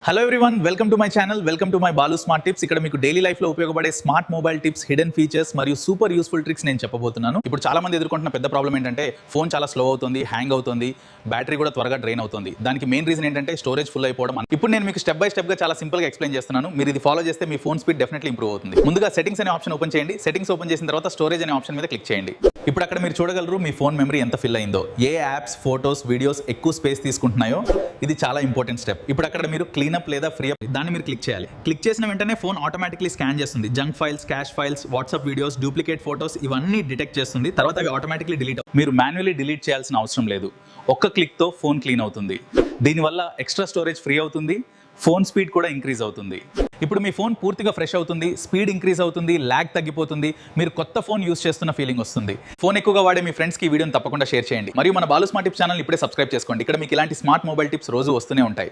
Hello everyone, welcome to my channel, welcome to my Balu smart tips. ఇక్కడ మీకు daily life లో ఉపయోగపడే smart mobile tips, hidden features మరియు super useful tricks నేను చెప్పబోతున్నాను. ఇప్పుడు చాలా మంది ఎదుర్కొంటున్న పెద్ద ప్రాబ్లం ఏంటంటే ఫోన్ చాలా స్లో అవుతుంది, హ్యాంగ్ అవుతుంది, బ్యాటరీ కూడా త్వరగా డ్రైన్ అవుతుంది. దానికి మెయిన్ రీజన్ ఏంటంటే స్టోరేజ్ ఫుల్ అయిపోవడం. ఇప్పుడు నేను మీకు స్టెప్ బై స్టెప్ గా చాలా సింపుల్ గా ఎక్స్ప్లెయిన్ చేస్తున్నాను. మీరు ఇది ఫాలో చేస్తే మీ ఫోన్ స్పీడ్ డెఫినెట్లీ ఇంప్రూవ్ అవుతుంది. ముందుగా సెట్టింగ్స్ అనే ఆప్షన్ ఓపెన్ చేయండి. సెట్టింగ్స్ ఓపెన్ చేసిన తర్వాత స్టోరేజ్ అనే ఆప్షన్ మీద క్లిక్ చేయండి. ఇప్పుడు అక్కడ మీరు చూడగలరు మీ ఫోన్ మెమరీ ఎంత ఫిల్ అయిందో, ఏ యాప్స్, ఫోటోస్, వీడియోస్ ఎక్కువ స్పేస్ తీసుకుంటున్నాయో. ఇది చాలా ఇంపార్టెంట్ స్టెప్. ఇప్పుడు అక్కడ మీరు క్లీనప్ లేదా ఫ్రీ అప్ దాన్ని మీరు క్లిక్ చేయాలి. క్లిక్ చేసిన వెంటనే ఫోన్ ఆటోమేటిక్లీ స్కాన్ చేస్తుంది. Junk files, cash files, WhatsApp videos, duplicate photos ఇవన్నీ డిటెక్ట్ చేస్తుంది. తర్వాత అవి ఆటోమేటిక్లీ డిలీట్. మీరు మాన్యువల్లీ డిలీట్ చేయాల్సిన అవసరం లేదు. ఒక్క క్లిక్ తో ఫోన్ క్లీన్ అవుతుంది. దీనివల్ల ఎక్స్ట్రా స్టోరేజ్ ఫ్రీ అవుతుంది, ఫోన్ స్పీడ్ కూడా ఇంక్రీజ్ అవుతుంది. ఇప్పుడు మీ ఫోన్ పూర్తిగా ఫ్రెష్ అవుతుంది, స్పీడ్ ఇంక్రీజ్ అవుతుంది, ల్యాగ్ తగ్గిపోతుంది, మీరు కొత్త ఫోన్ యూస్ చేస్తున్న ఫీలింగ్ వస్తుంది. ఫోన్ ఎక్కువగా వాడే మీ ఫ్రెండ్స్కి ఈ వీడియోని తప్పకుండా షేర్ చేయండి. మరియు మన బాలు స్మార్ట్ టిప్స్ ఛానల్ ఇప్పుడే సబ్స్క్రైబ్ చేసుకోండి. ఇక్కడ మీకు ఇలాంటి స్మార్ట్ మొబైల్ టిప్స్ రోజు వస్తూనే ఉంటాయి.